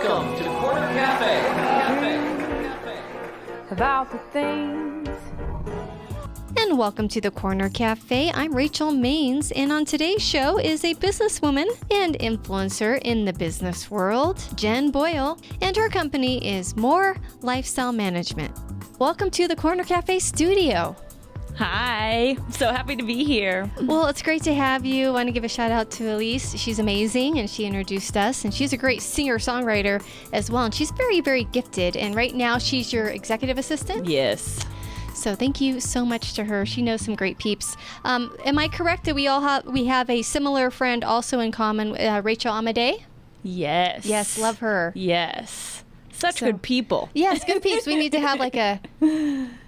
Welcome to the Corner Cafe. About the things. And welcome to the Corner Cafe. I'm Rachel Maines, and on today's show is a businesswoman and influencer in the business world, Jen Boyle, and her company is More Lifestyle Management. Welcome to the Corner Cafe studio. Hi, so happy to be here. Well, it's great to have you. I want to give a shout out to Elise. She's amazing, and she introduced us, and she's a great singer-songwriter as well, and she's very, very gifted, and right now she's your executive assistant? Yes. So thank you so much to her. She knows some great peeps. Am I correct that we have a similar friend also in common, Rachel Amadei? Yes. Yes, love her. Yes. Such good people. Yes, good peeps. We need to have like a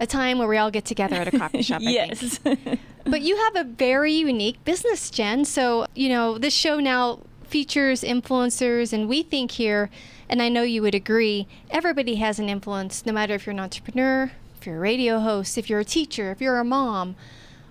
time where we all get together at a coffee shop, I think. But you have a very unique business, Jen. So, this show now features influencers, and we think here, and I know you would agree, everybody has an influence, no matter if you're an entrepreneur, if you're a radio host, if you're a teacher, if you're a mom.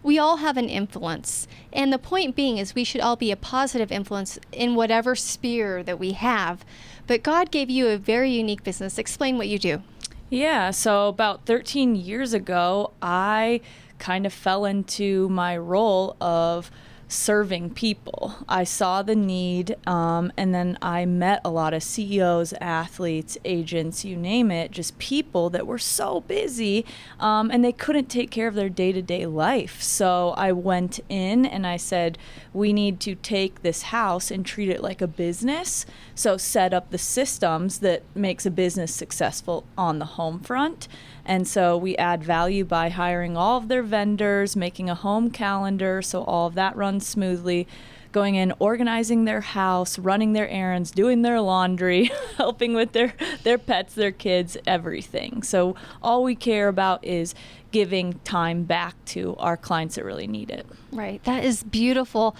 We all have an influence. And the point being is we should all be a positive influence in whatever sphere that we have. But God gave you a very unique business. Explain what you do. Yeah, so about 13 years ago, I kind of fell into my role of serving people. I saw the need, and then I met a lot of CEOs, athletes, agents, you name it, just people that were so busy, and they couldn't take care of their day-to-day life. So I went in and I said, we need to take this house and treat it like a business. So set up the systems that makes a business successful on the home front. And so we add value by hiring all of their vendors, making a home calendar so all of that runs smoothly, going in, organizing their house, running their errands, doing their laundry, helping with their pets, their kids, everything. So all we care about is giving time back to our clients that really need it. Right. That is beautiful.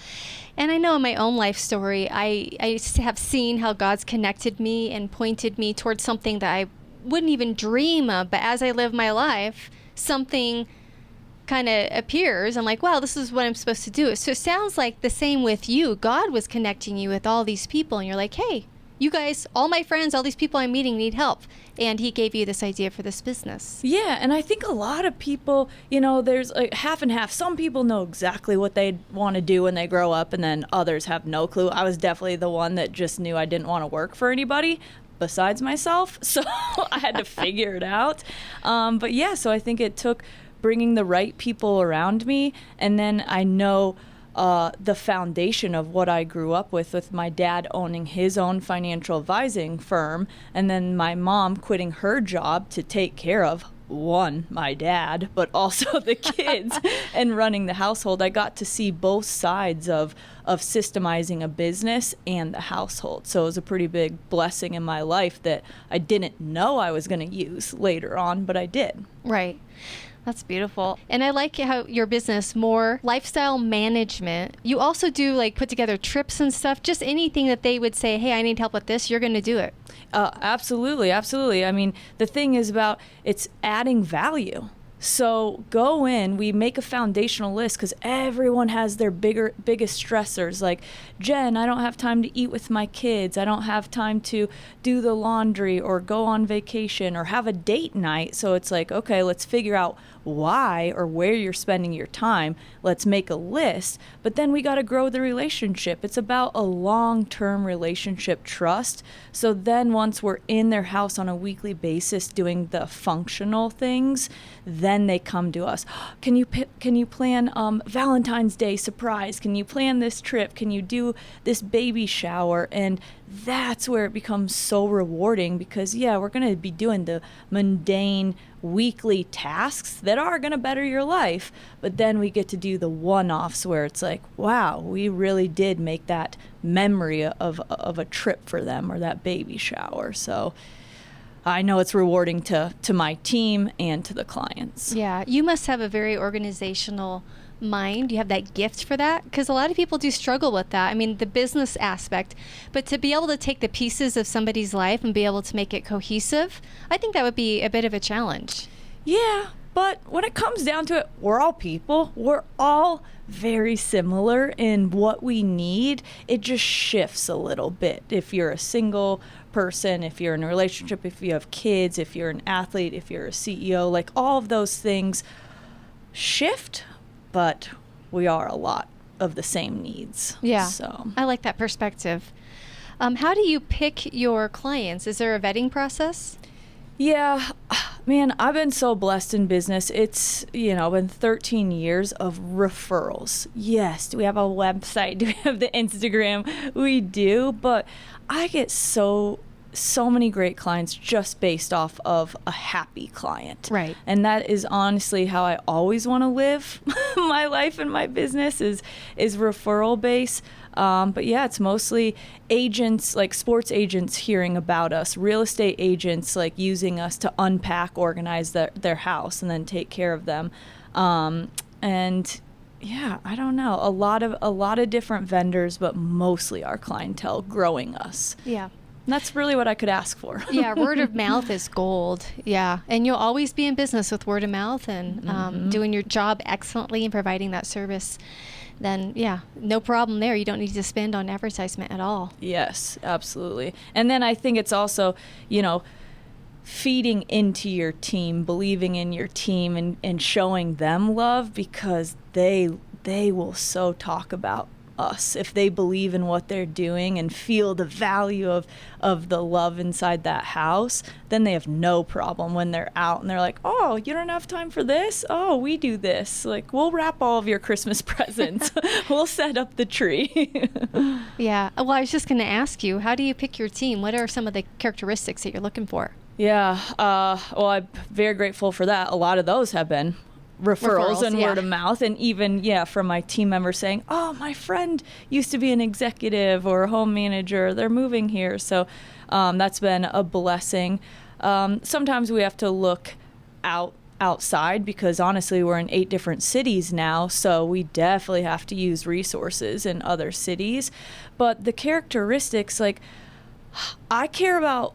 And I know in my own life story, I have seen how God's connected me and pointed me towards something that I wouldn't even dream of, but as I live my life, something kind of appears. I'm like, wow, this is what I'm supposed to do. So it sounds like the same with you. God was connecting you with all these people, and you're like, hey, you guys, all my friends, all these people I'm meeting need help. And he gave you this idea for this business. Yeah, and I think a lot of people, there's like half and half. Some people know exactly what they want to do when they grow up, and then others have no clue. I was definitely the one that just knew I didn't want to work for anybody besides myself, so I had to figure it out. But yeah, so I think it took bringing the right people around me, and then I know the foundation of what I grew up with my dad owning his own financial advising firm, and then my mom quitting her job to take care of my dad, but also the kids and running the household. I got to see both sides of systemizing a business and the household. So it was a pretty big blessing in my life that I didn't know I was going to use later on, but I did. Right. That's beautiful. And I like how your business, More Lifestyle Management, you also do like put together trips and stuff, just anything that they would say, hey, I need help with this, you're going to do it. Absolutely. Absolutely. I mean, the thing is about it's adding value. So go in, we make a foundational list because everyone has their biggest stressors. Like, Jen, I don't have time to eat with my kids. I don't have time to do the laundry or go on vacation or have a date night. So it's like, okay, let's figure out why or where you're spending your time. Let's make a list. But then we got to grow the relationship. It's about a long-term relationship trust. So then once we're in their house on a weekly basis doing the functional things, then they come to us. Can you plan Valentine's Day surprise? Can you plan this trip? Can you do this baby shower? And that's where it becomes so rewarding because, yeah, we're going to be doing the mundane weekly tasks that are going to better your life. But then we get to do the one-offs where it's like, wow, we really did make that memory of a trip for them or that baby shower. So I know it's rewarding to my team and to the clients. Yeah, you must have a very organizational mind. You have that gift for that, because a lot of people do struggle with that. I mean, the business aspect, but to be able to take the pieces of somebody's life and be able to make it cohesive, I think that would be a bit of a challenge. Yeah, But when it comes down to it, we're all people. We're all very similar in what we need. It just shifts a little bit. If you're a single person, if you're in a relationship, if you have kids, if you're an athlete, if you're a CEO, like all of those things shift, but we are a lot of the same needs. Yeah. So I like that perspective. How do you pick your clients? Is there a vetting process? Yeah, man, I've been so blessed in business. It's, been 13 years of referrals. Yes, do we have a website? Do we have the Instagram? We do, but I get so many great clients just based off of a happy client. Right. And that is honestly how I always want to live my life and my business is referral based. But yeah, it's mostly agents, like sports agents hearing about us, real estate agents like using us to unpack, organize their house and then take care of them. And yeah, I don't know, a lot of different vendors, but mostly our clientele growing us. Yeah. And that's really what I could ask for. Yeah, word of mouth is gold. Yeah, and you'll always be in business with word of mouth and doing your job excellently and providing that service. Then, yeah, no problem there. You don't need to spend on advertisement at all. Yes, absolutely. And then I think it's also, feeding into your team, believing in your team and showing them love, because they will so talk about us if they believe in what they're doing and feel the value of the love inside that house. Then they have no problem when they're out and they're like, oh, you don't have time for this? Oh, we do this. Like, we'll wrap all of your Christmas presents. We'll set up the tree. Yeah. Well, I was just going to ask you, how do you pick your team? What are some of the characteristics that you're looking for? Yeah. Well, I'm very grateful for that. A lot of those have been referrals and word of mouth, and even from my team members saying, oh, my friend used to be an executive or a home manager, they're moving here. So that's been a blessing. Sometimes we have to look outside because honestly we're in 8 different cities now, so we definitely have to use resources in other cities. But the characteristics, like, I care about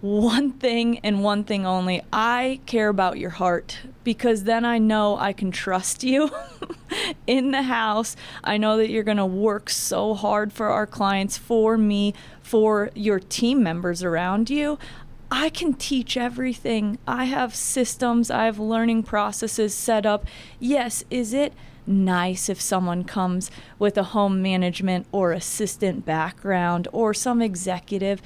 one thing and one thing only. I care about your heart, because then I know I can trust you in the house. I know that you're going to work so hard for our clients, for me, for your team members around you. I can teach everything. I have systems, I have learning processes set up. Yes, is it nice if someone comes with a home management or assistant background or some executive?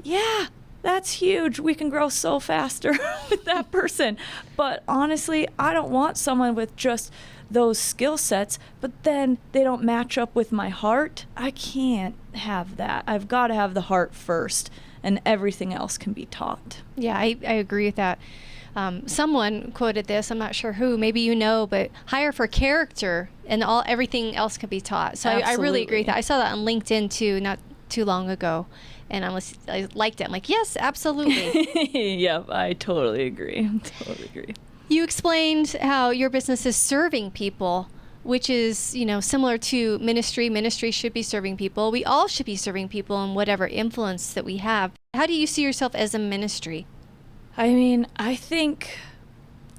Yeah, that's huge. We can grow so faster with that person. But honestly, I don't want someone with just those skill sets, but then they don't match up with my heart. I can't have that. I've got to have the heart first, and everything else can be taught. Yeah, I agree with that. Someone quoted this, I'm not sure who, maybe but hire for character and everything else can be taught. So I really agree with that. I saw that on LinkedIn too, not too long ago. And I liked it. I'm like, yes, absolutely. Yep, I totally agree. You explained how your business is serving people, which is, similar to ministry. Ministry should be serving people. We all should be serving people in whatever influence that we have. How do you see yourself as a ministry? I mean, I think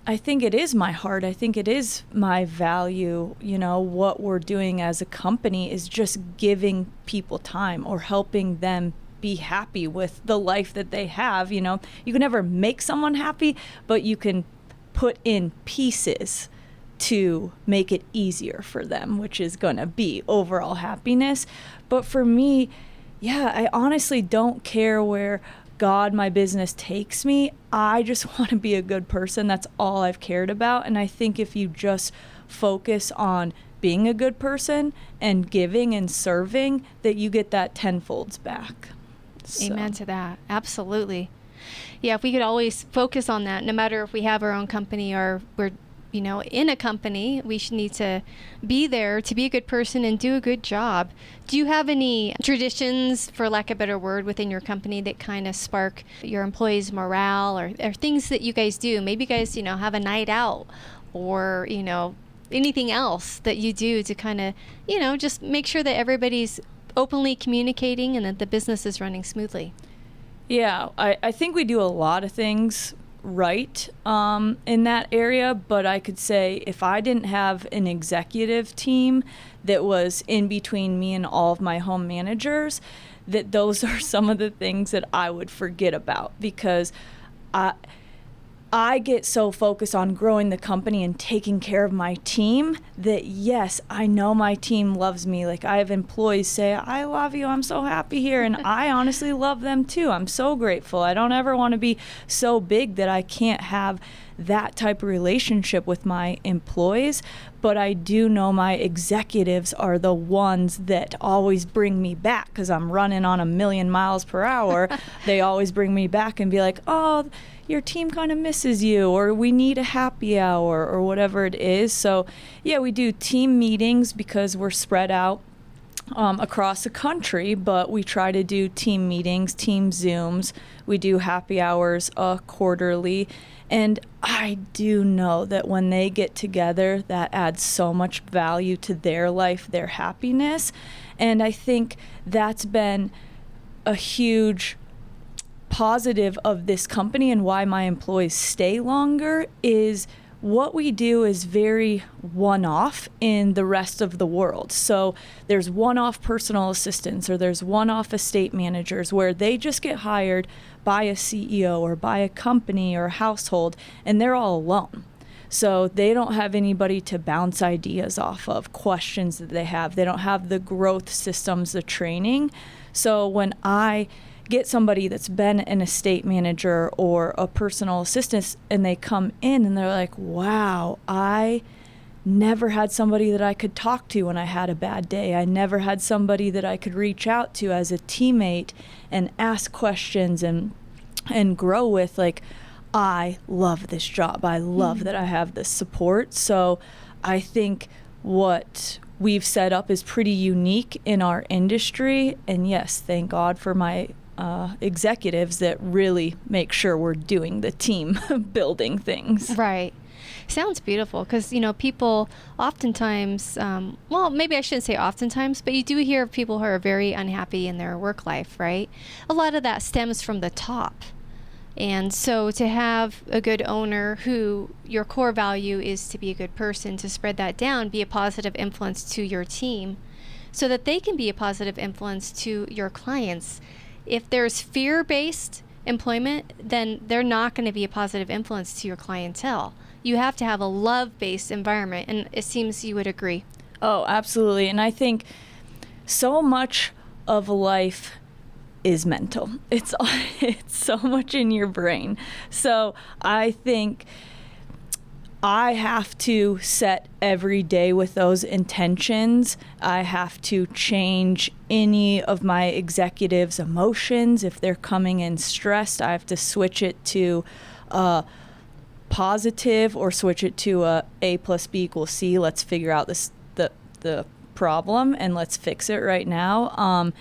it is my heart. I think it is my value. What we're doing as a company is just giving people time or helping them be happy with the life that they have. You can never make someone happy, but you can put in pieces to make it easier for them, which is going to be overall happiness. But for me, I honestly don't care where God, my business takes me. I just want to be a good person. That's all I've cared about. And I think if you just focus on being a good person and giving and serving, that you get that tenfolds back. Amen to that. Absolutely. Yeah, if we could always focus on that, no matter if we have our own company or we're, in a company, we should need to be there to be a good person and do a good job. Do you have any traditions, for lack of a better word, within your company that kind of spark your employees' morale or things that you guys do? Maybe you guys, have a night out or, anything else that you do to kind of, just make sure that everybody's openly communicating and that the business is running smoothly. Yeah, I think we do a lot of things right in that area, but I could say if I didn't have an executive team that was in between me and all of my home managers, that those are some of the things that I would forget about, because I get so focused on growing the company and taking care of my team that, yes, I know my team loves me. Like, I have employees say, I love you, I'm so happy here. And I honestly love them too. I'm so grateful. I don't ever want to be so big that I can't have that type of relationship with my employees. But I do know my executives are the ones that always bring me back, because I'm running on 1,000,000 miles per hour. They always bring me back and be like, oh, your team kind of misses you, or we need a happy hour, or whatever it is. So yeah, we do team meetings because we're spread out across the country, but we try to do team meetings, team Zooms. We do happy hours quarterly. And I do know that when they get together, that adds so much value to their life, their happiness. And I think that's been a huge positive of this company, and why my employees stay longer is what we do is very one-off in the rest of the world. So there's one-off personal assistants, or there's one-off estate managers where they just get hired by a CEO or by a company or a household, and they're all alone. So they don't have anybody to bounce ideas off of, questions that they have. They don't have the growth systems, the training. So when I get somebody that's been an estate manager or a personal assistant, and they come in and they're like, wow, I never had somebody that I could talk to when I had a bad day. I never had somebody that I could reach out to as a teammate and ask questions and grow with. Like, I love this job. I love that I have this support. So I think what we've set up is pretty unique in our industry. And yes, thank God for my executives that really make sure we're doing the team building things. Right. Sounds beautiful, because, you know, people oftentimes, well, maybe I shouldn't say oftentimes, but you do hear of people who are very unhappy in their work life, right? A lot of that stems from the top. And so to have a good owner who your core value is to be a good person, to spread that down, be a positive influence to your team so that they can be a positive influence to your clients. If there's fear-based employment, then they're not going to be a positive influence to your clientele. You have to have a love-based environment, and it seems you would agree. Oh, absolutely. And I think so much of life is mental. It's so much in your brain. So I think I have to set every day with those intentions. I have to change any of my executives' emotions. If they're coming in stressed, I have to switch it to positive, or switch it to A plus B equals C. Let's figure out the problem and let's fix it right now.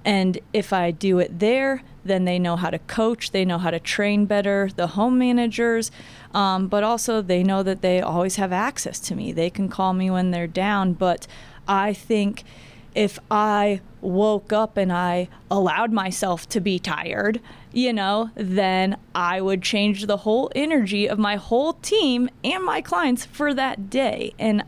And if I do it there, then they know how to coach, they know how to train better, the home managers, but also they know that they always have access to me. They can call me when they're down. But I think if I woke up and I allowed myself to be tired, then I would change the whole energy of my whole team and my clients for that day. And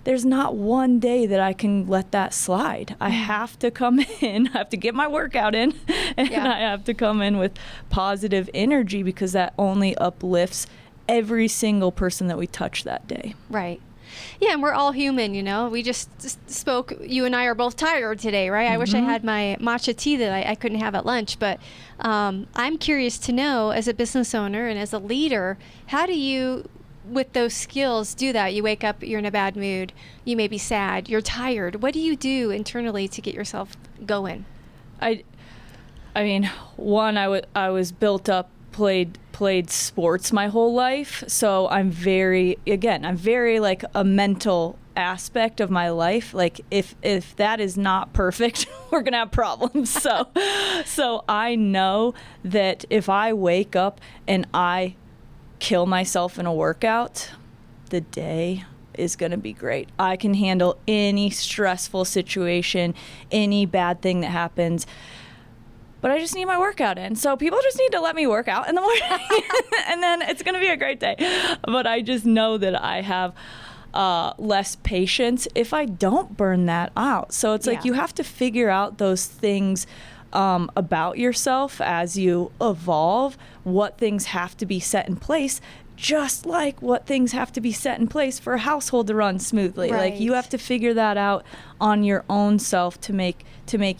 there's not one day that I can let that slide. I have to come in, I have to get my workout in, and I have to come in with positive energy, because that only uplifts every single person that we touch that day. Right. Yeah, and we're all human, We just spoke, you and I are both tired today, right? I wish I had my matcha tea that I couldn't have at lunch. But I'm curious to know, as a business owner and as a leader, how do you, with those skills, do that? You wake up, you're in a bad mood, you may be sad, you're tired. What do you do internally to get yourself going? I mean, one, I was built up, played sports my whole life, so I'm very like a mental aspect of my life. Like, if that is not perfect, we're gonna have problems. So I know that if I wake up and I kill myself in a workout, the day is going to be great. I can handle any stressful situation, any bad thing that happens but I just need my workout in. So people just need to let me work out in the morning and then it's going to be a great day. But I just know that I have less patience if I don't burn that out. So it's like you have to figure out those things about yourself as you evolve, what things have to be set in place, just like what things have to be set in place for a household to run smoothly. Right. Like you have to figure that out on your own self to make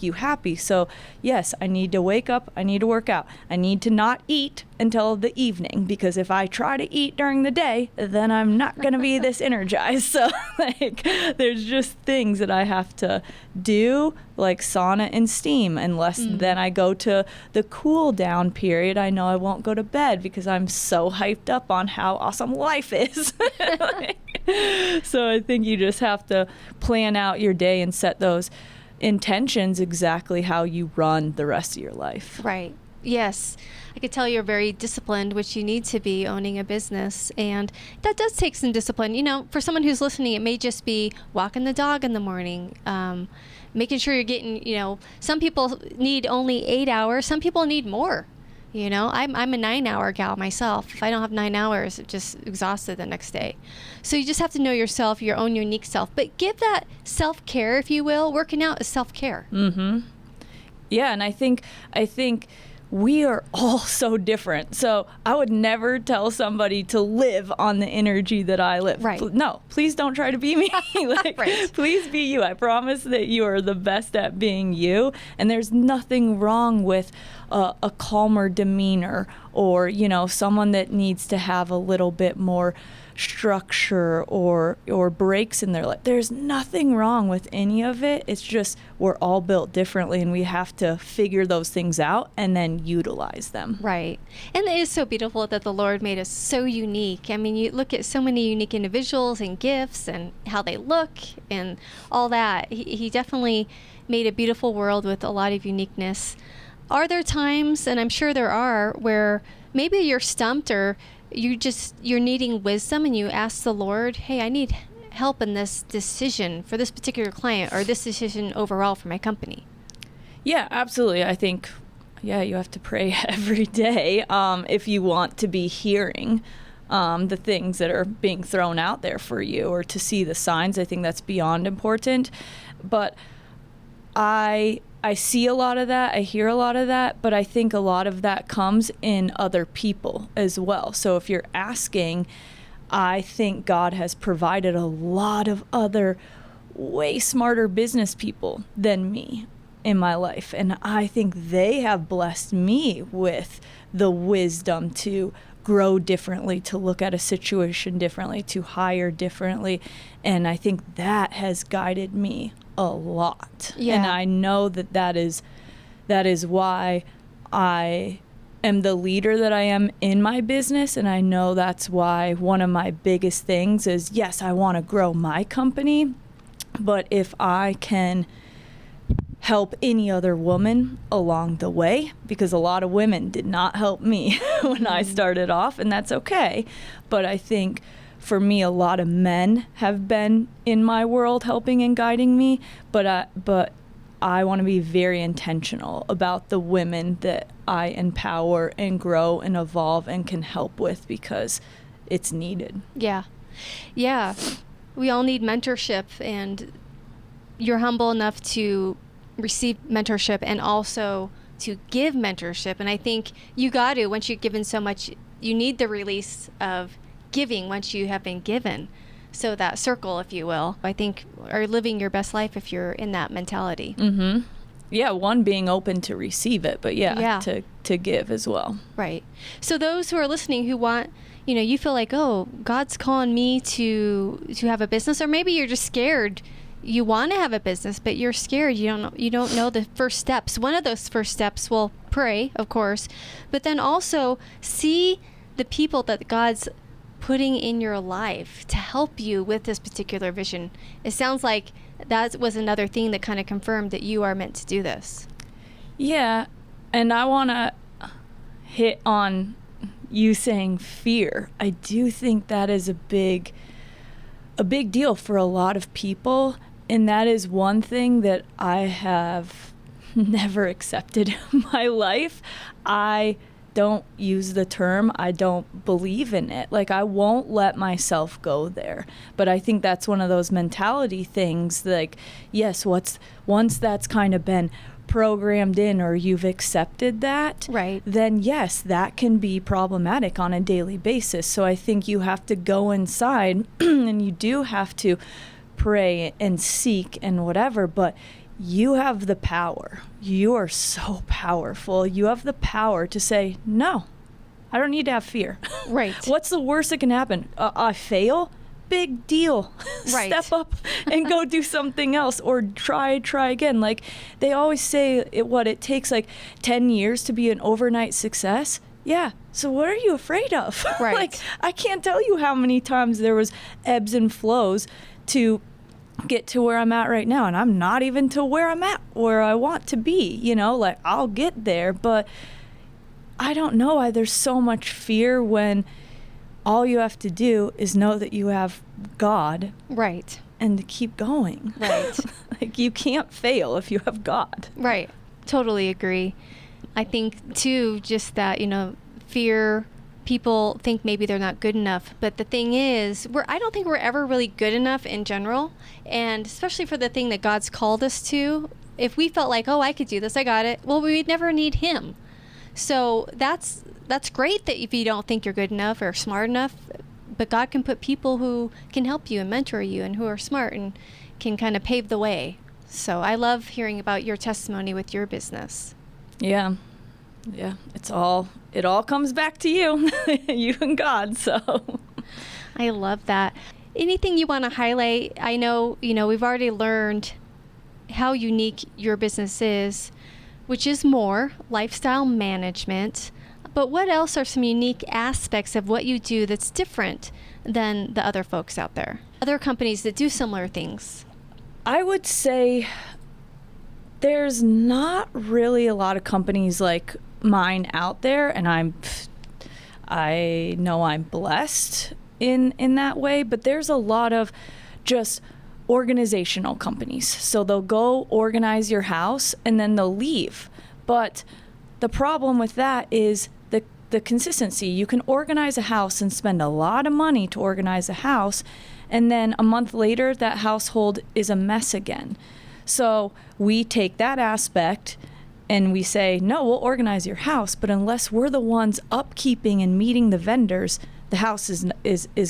you happy. So yes, I need to wake up, I need to work out, I need to not eat until the evening, because if I try to eat during the day, then I'm not going to be this energized. So like there's just things that I have to do, like sauna and steam, unless then I go to the cool down period. I know I won't go to bed because I'm so hyped up on how awesome life is. So I think you just have to plan out your day and set those intentions exactly how you run the rest of your life. Right. Yes. I could tell you're very disciplined, which you need to be owning a business. And that does take some discipline. You know, for someone who's listening, it may just be walking the dog in the morning, making sure you're getting, you know, some people need only 8 hours. Some people need more. You know, I'm a 9-hour gal myself. If I don't have 9 hours, I'm just exhausted the next day. So you just have to know yourself, your own unique self. But give that self-care, if you will. Working out is self-care. Mm-hmm. Yeah, and I think we are all so different. So I would never tell somebody to live on the energy that I live. Right. No, please don't try to be me. Like, Right. Please be you. I promise that you are the best at being you. And there's nothing wrong with a calmer demeanor, or, you know, someone that needs to have a little bit more structure or breaks in their life. There's nothing wrong with any of it. It's just we're all built differently, and we have to figure those things out and then utilize them. Right. And it is so beautiful that the Lord made us so unique. I mean, you look at so many unique individuals and gifts and how they look and all that. He definitely made a beautiful world with a lot of uniqueness. Are there times, and I'm sure there are, where maybe you're stumped or you're needing wisdom and you ask the Lord, hey, I need help in this decision for this particular client or this decision overall for my company? Yeah, absolutely. I think, you have to pray every day if you want to be hearing the things that are being thrown out there for you, or to see the signs. I think that's beyond important. But I see a lot of that, I hear a lot of that, but I think a lot of that comes in other people as well. So if you're asking, I think God has provided a lot of other way smarter business people than me in my life. And I think they have blessed me with the wisdom to grow differently, to look at a situation differently, to hire differently. And I think that has guided me a lot. Yeah. And I know that is why I am the leader that I am in my business. And I know that's why one of my biggest things is, yes, I want to grow my company, but if I can help any other woman along the way, because a lot of women did not help me when I started off, and that's okay. But I think for me, a lot of men have been in my world helping and guiding me, but I want to be very intentional about the women that I empower and grow and evolve and can help with, because it's needed. Yeah. Yeah. We all need mentorship, and you're humble enough to receive mentorship and also to give mentorship. And I think you got to, once you've given so much, you need the release of giving once you have been given. So that circle, if you will, I think are living your best life if you're in that mentality. Mm-hmm. Yeah, one, being open to receive it, but to give as well. Right. So those who are listening who want, you feel like, oh, God's calling me to have a business, or maybe you're just scared. You want to have a business, but you're scared. You don't know the first steps. One of those first steps, well, pray, of course, but then also see the people that God's putting in your life to help you with this particular vision. It sounds like that was another thing that kind of confirmed that you are meant to do this. Yeah, and I want to hit on you saying fear. I do think that is a big deal for a lot of people, and that is one thing that I have never accepted in my life. I don't use the term. I don't believe in it. Like, I won't let myself go there. But I think that's one of those mentality things. Like, yes, once that's kind of been programmed in, or you've accepted that, right, then yes, that can be problematic on a daily basis. So I think you have to go inside and you do have to pray and seek and whatever, but you have the power. You are so powerful. You have the power to say, no, I don't need to have fear. Right. What's the worst that can happen? I fail? Big deal. Right. Step up and go do something else, or try again. Like, they always say it takes like 10 years to be an overnight success. Yeah. So what are you afraid of? Right. Like, I can't tell you how many times there was ebbs and flows to get to where I'm at right now, and I'm not even to where I'm at, where I want to be, like, I'll get there, but I don't know why there's so much fear when all you have to do is know that you have God, right, and to keep going. Right. Like, you can't fail if you have God. Right. Totally agree. I think too, just that, fear, people think maybe they're not good enough, but the thing is, I don't think we're ever really good enough in general, and especially for the thing that God's called us to. If we felt like, oh, I could do this, I got it, well, we'd never need Him. So that's great that if you don't think you're good enough or smart enough, but God can put people who can help you and mentor you and who are smart and can kind of pave the way. So I love hearing about your testimony with your business. Yeah. It all comes back to you, you and God. So I love that. Anything you want to highlight? I know, we've already learned how unique your business is, which is more lifestyle management. But what else are some unique aspects of what you do that's different than the other folks out there? Other companies that do similar things? I would say there's not really a lot of companies like mine out there, and I know I'm blessed in that way, but there's a lot of just organizational companies. So they'll go organize your house and then they'll leave. But the problem with that is the consistency. You can organize a house and spend a lot of money to organize a house, and then a month later that household is a mess again. So we take that aspect and we say, no, we'll organize your house, but unless we're the ones upkeeping and meeting the vendors, the house is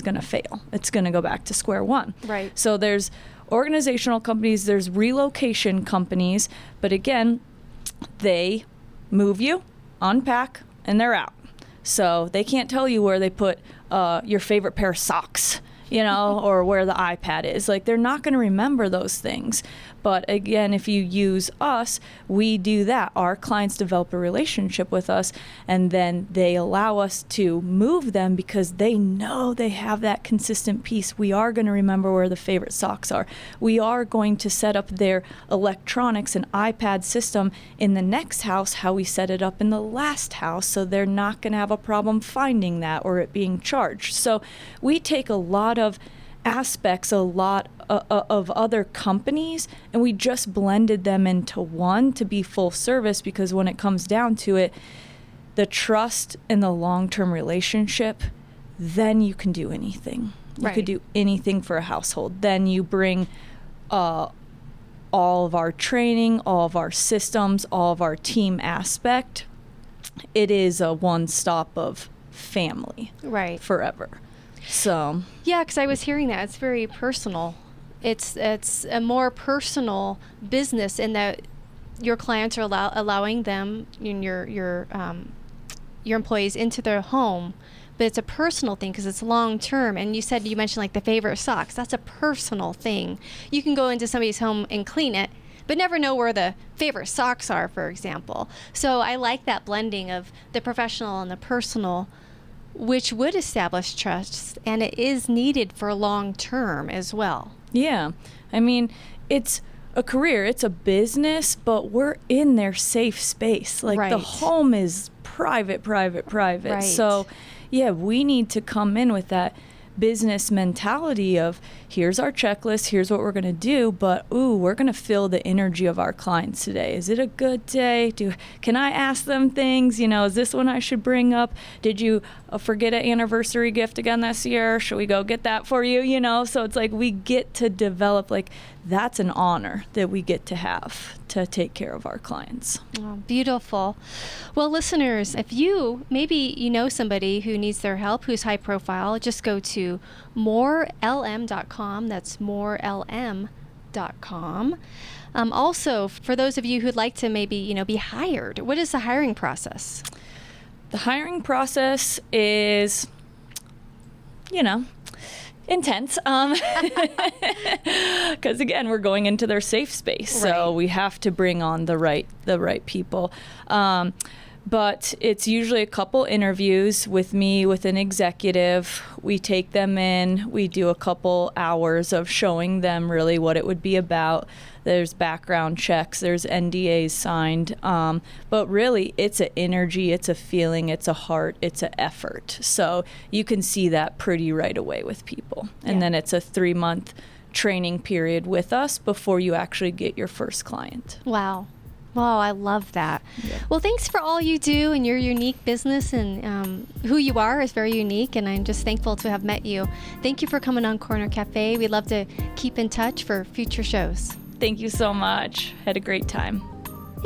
going to fail. It's going to go back to square one. Right. So there's organizational companies, there's relocation companies, but again, they move you, unpack, and they're out. So they can't tell you where they put your favorite pair of socks, or where the iPad is. Like, they're not going to remember those things. But again, if you use us, we do that. Our clients develop a relationship with us, and then they allow us to move them because they know they have that consistent piece. We are going to remember where the favorite socks are. We are going to set up their electronics and iPad system in the next house how we set it up in the last house, so they're not going to have a problem finding that or it being charged. So we take a lot of aspects, a lot of other companies, and we just blended them into one to be full service, because when it comes down to it, the trust and the long-term relationship, then you can do anything. You could do anything for a household. Then you bring all of our training, all of our systems, all of our team aspect. It is a one-stop of family. Right. Forever. So yeah, because I was hearing that it's very personal. It's a more personal business in that your clients are allowing them, your employees into their home, but it's a personal thing because it's long term. And you mentioned like the favorite socks. That's a personal thing. You can go into somebody's home and clean it, but never know where the favorite socks are, for example. So I like that blending of the professional and the personal, which would establish trust, and it is needed for long term as well. Yeah. I mean, it's a career, it's a business, but we're in their safe space. Like the home is private. Right. So yeah, we need to come in with that business mentality of here's our checklist, here's what we're going to do, but we're going to feel the energy of our clients today. Is it a good day? Can I ask them things? Is this one I should bring up? Did you forget an anniversary gift again this year? Should we go get that for you? So it's like we get to develop, like, that's an honor that we get to have to take care of our clients. Oh, beautiful. Well, listeners, if maybe you know somebody who needs their help, who's high profile, just go to morelm.com. That's morelm.com. Also, for those of you who'd like to maybe, be hired, what is the hiring process? The hiring process is, intense, because again, we're going into their safe space, so we have to bring on the right people. But it's usually a couple interviews with me, with an executive. We take them in. We do a couple hours of showing them really what it would be about. There's background checks. There's NDAs signed. But really, it's an energy, it's a feeling, it's a heart, it's an effort. So you can see that pretty right away with people. And then it's a 3-month training period with us before you actually get your first client. Wow. Wow, I love that. Yeah. Well, thanks for all you do and your unique business, and who you are is very unique, and I'm just thankful to have met you. Thank you for coming on Corner Cafe. We'd love to keep in touch for future shows. Thank you so much. Had a great time.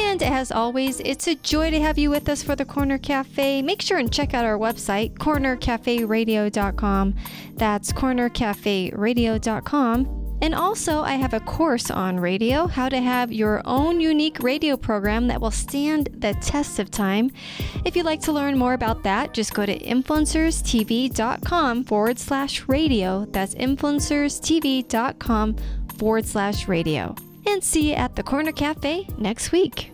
And as always, it's a joy to have you with us for the Corner Cafe. Make sure and check out our website, cornercaferadio.com. That's cornercaferadio.com. And also, I have a course on radio, how to have your own unique radio program that will stand the test of time. If you'd like to learn more about that, just go to influencerstv.com/radio. That's influencerstv.com/radio. And see you at the Corner Cafe next week.